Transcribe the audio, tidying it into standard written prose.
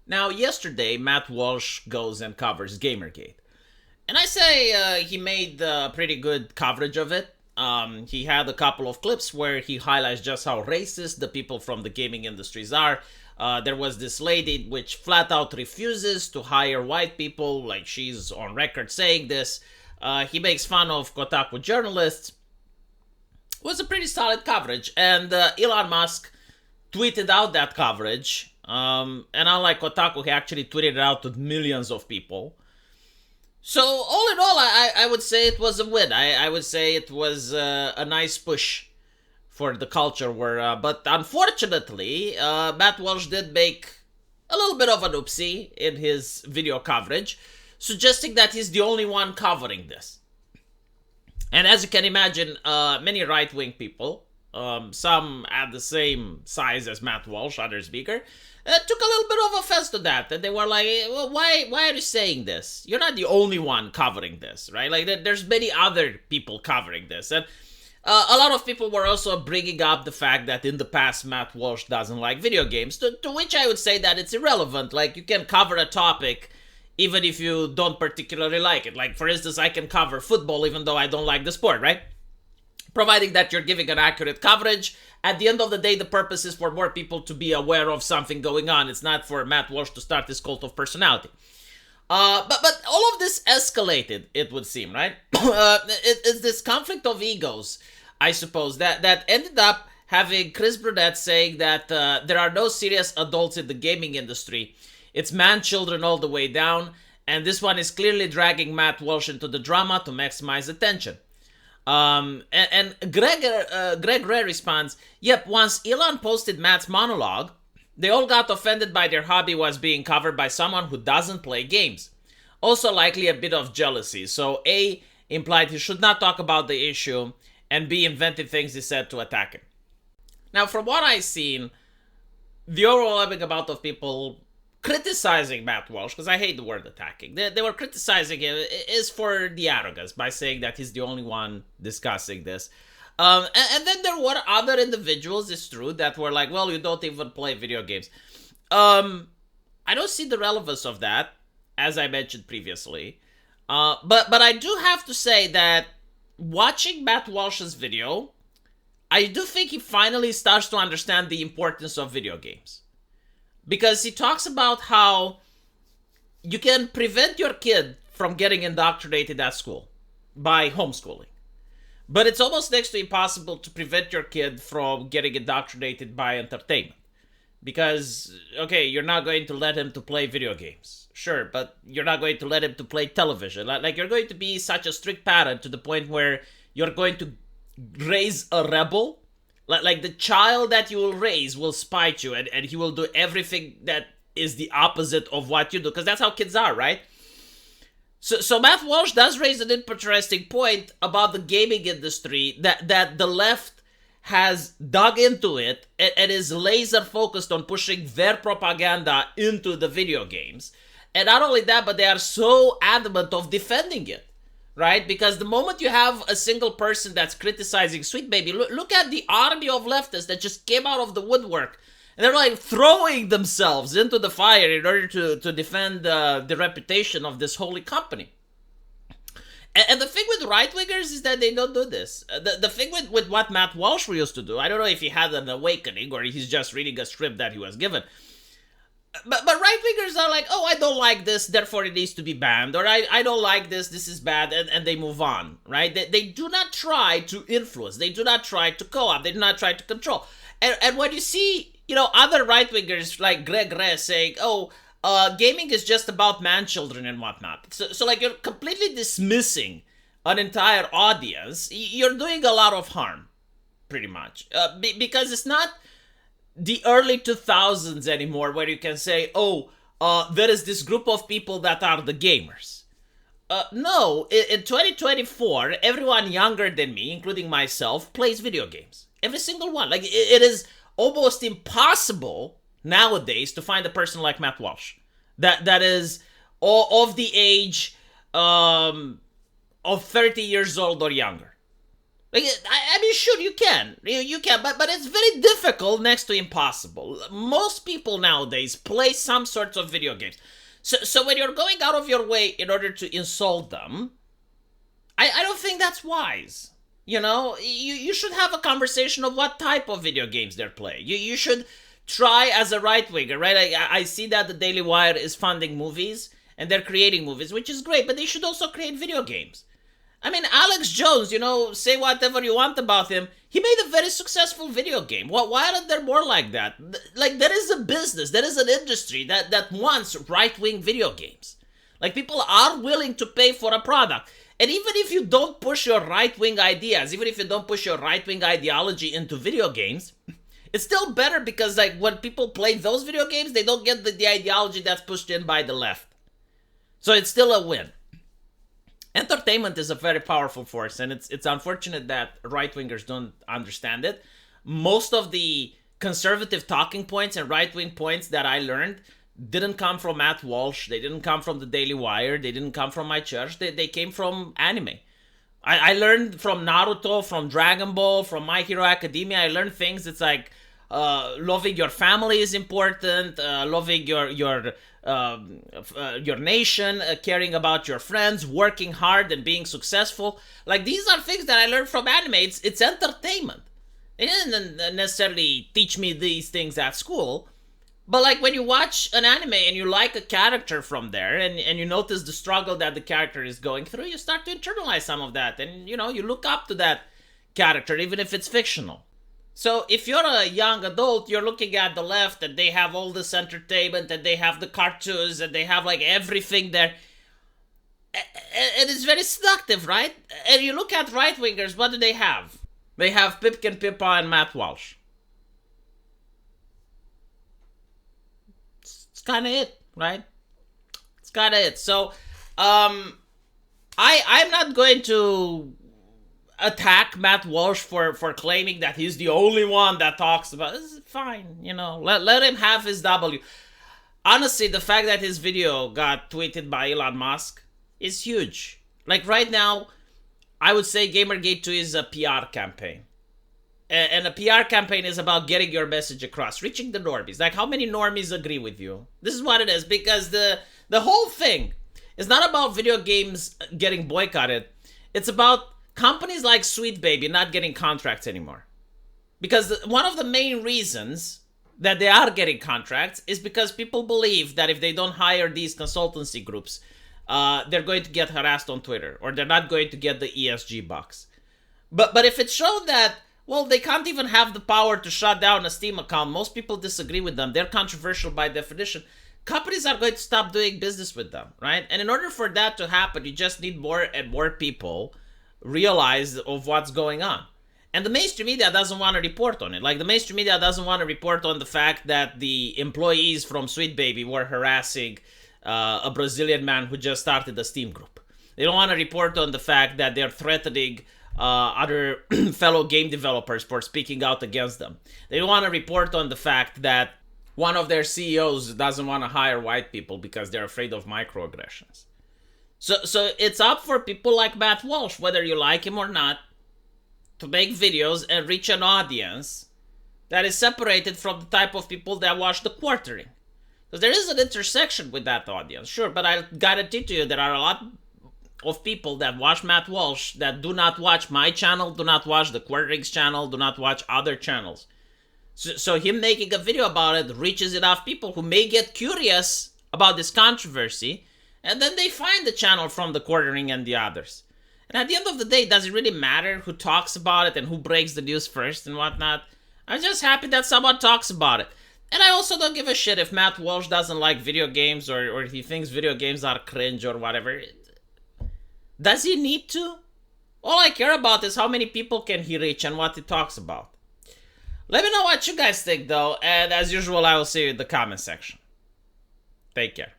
Now, yesterday, Matt Walsh goes and covers Gamergate. And I say he made pretty good coverage of it. He had a couple of clips where he highlights just how racist the people from the gaming industries are. There was this lady which flat out refuses to hire white people, like she's on record saying this. He makes fun of Kotaku journalists. It was a pretty solid coverage, and Elon Musk tweeted out that coverage. And unlike Kotaku, he actually tweeted it out to millions of people. So all in all, I would say it was a win. I would say it was a nice push for the culture war. But unfortunately, Matt Walsh did make a little bit of an oopsie in his video coverage, suggesting that he's the only one covering this. And as you can imagine, many right-wing people, some at the same size as Matt Walsh, others bigger, took a little bit of offense to that. And they were like, well, why are you saying this? You're not the only one covering this, right? Like, there's many other people covering this. And a lot of people were also bringing up the fact that in the past, Matt Walsh doesn't like video games, to which I would say that it's irrelevant. Like, you can cover a topic even if you don't particularly like it. Like, for instance, I can cover football even though I don't like the sport, right? Providing that you're giving an accurate coverage. At the end of the day, the purpose is for more people to be aware of something going on. It's not for Matt Walsh to start this cult of personality. But all of this escalated, it would seem, right? It's this conflict of egos, I suppose, that ended up having Chris Burnett saying that there are no serious adults in the gaming industry. It's man-children all the way down, and this one is clearly dragging Matt Walsh into the drama to maximize attention. And Greg Ray responds, yep, once Elon posted Matt's monologue, they all got offended by their hobby was being covered by someone who doesn't play games. Also likely a bit of jealousy. So A, implied he should not talk about the issue, and B, invented things he said to attack him. Now, from what I've seen, the overwhelming amount of people criticizing Matt Walsh, because I hate the word attacking, they were criticizing him, is for the arrogance by saying that he's the only one discussing this. And then there were other individuals, it's true, that were like, well, you don't even play video games. I don't see the relevance of that, as I mentioned previously. But I do have to say that watching Matt Walsh's video, I do think he finally starts to understand the importance of video games. Because he talks about how you can prevent your kid from getting indoctrinated at school by homeschooling. But it's almost next to impossible to prevent your kid from getting indoctrinated by entertainment. Because, okay, you're not going to let him to play video games. Sure, but you're not going to let him to play television. Like, you're going to be such a strict parent to the point where you're going to raise a rebel. Like, the child that you will raise will spite you, and he will do everything that is the opposite of what you do. Because that's how kids are, right? So Matt Walsh does raise an interesting point about the gaming industry, that the left has dug into it and is laser focused on pushing their propaganda into the video games. And not only that, but they are so adamant of defending it, right? Because the moment you have a single person that's criticizing Sweet Baby, look at the army of leftists that just came out of the woodwork. And they're like throwing themselves into the fire in order to defend the reputation of this holy company. And the thing with right-wingers is that they don't do this. The thing with what Matt Walsh used to do, I don't know if he had an awakening or he's just reading a script that he was given. But right-wingers are like, oh, I don't like this, therefore it needs to be banned. Or I don't like this is bad, and they move on, right? They do not try to influence. They do not try to co-opt. They do not try to control. And when you see, other right-wingers like Greg Ray saying, oh, gaming is just about man-children and whatnot. So like, you're completely dismissing an entire audience. You're doing a lot of harm, pretty much. Because it's not the early 2000s anymore where you can say, oh, there is this group of people that are the gamers. No, in 2024, everyone younger than me, including myself, plays video games. Every single one. Like, it is almost impossible nowadays to find a person like Matt Walsh that is of the age of 30 years old or younger. Like, I mean, sure, you can. You can, but it's very difficult next to impossible. Most people nowadays play some sorts of video games. So when you're going out of your way in order to insult them, I don't think that's wise. You know, you should have a conversation of what type of video games they're playing. You should try as a right winger, right? I see that the Daily Wire is funding movies and they're creating movies, which is great, but they should also create video games. I mean, Alex Jones, you know, say whatever you want about him. He made a very successful video game. Why aren't there more like that? Like, there is a business, there is an industry that wants right-wing video games. Like, people are willing to pay for a product. And even if you don't push your right-wing ideas, even if you don't push your right-wing ideology into video games, it's still better because, like, when people play those video games, they don't get the ideology that's pushed in by the left. So it's still a win. Entertainment is a very powerful force, and it's unfortunate that right-wingers don't understand it. Most of the conservative talking points and right-wing points that I learned didn't come from Matt Walsh, they didn't come from the Daily Wire, they didn't come from my church, they came from anime. I learned from Naruto, from Dragon Ball, from My Hero Academia. I learned things. It's like loving your family is important, loving your nation, caring about your friends, working hard and being successful. Like, these are things that I learned from anime. It's entertainment. They didn't necessarily teach me these things at school. But, like, when you watch an anime and you like a character from there and you notice the struggle that the character is going through, you start to internalize some of that. And, you know, you look up to that character, even if it's fictional. So if you're a young adult, you're looking at the left and they have all this entertainment and they have the cartoons and they have, like, everything there. And it's very seductive, right? And you look at right-wingers, what do they have? They have Pipkin Pippa and Matt Walsh. It's kind of it, right? It's kind of it. So, I'm not going to attack Matt Walsh for claiming that he's the only one that talks about it. It's fine, you know. Let him have his W. Honestly, the fact that his video got tweeted by Elon Musk is huge. Like, right now, I would say Gamergate 2 is a PR campaign. And a PR campaign is about getting your message across, reaching the normies. Like, how many normies agree with you? This is what it is, because the whole thing is not about video games getting boycotted. It's about companies like Sweet Baby not getting contracts anymore. Because one of the main reasons that they are getting contracts is because people believe that if they don't hire these consultancy groups, they're going to get harassed on Twitter, or they're not going to get the ESG bucks. But if it's shown that, well, they can't even have the power to shut down a Steam account, most people disagree with them, they're controversial by definition, companies are going to stop doing business with them, right? And in order for that to happen, you just need more and more people realize of what's going on. And the mainstream media doesn't want to report on it. Like, the mainstream media doesn't want to report on the fact that the employees from Sweet Baby were harassing a Brazilian man who just started a Steam group. They don't want to report on the fact that they're threatening other fellow game developers for speaking out against them. They don't want to report on the fact that one of their CEOs doesn't want to hire white people because they're afraid of microaggressions. So it's up for people like Matt Walsh, whether you like him or not, to make videos and reach an audience that is separated from the type of people that watch The Quartering. Because there is an intersection with that audience, sure, but I guarantee to you there are a lot of people that watch Matt Walsh that do not watch my channel, do not watch The Quartering's channel, do not watch other channels. So him making a video about it reaches enough people who may get curious about this controversy, and then they find the channel from The Quartering and the others. And at the end of the day, does it really matter who talks about it and who breaks the news first and whatnot? I'm just happy that someone talks about it. And I also don't give a shit if Matt Walsh doesn't like video games or if he thinks video games are cringe or whatever. Does he need to? All I care about is how many people can he reach and what he talks about. Let me know what you guys think, though, and as usual, I will see you in the comment section. Take care.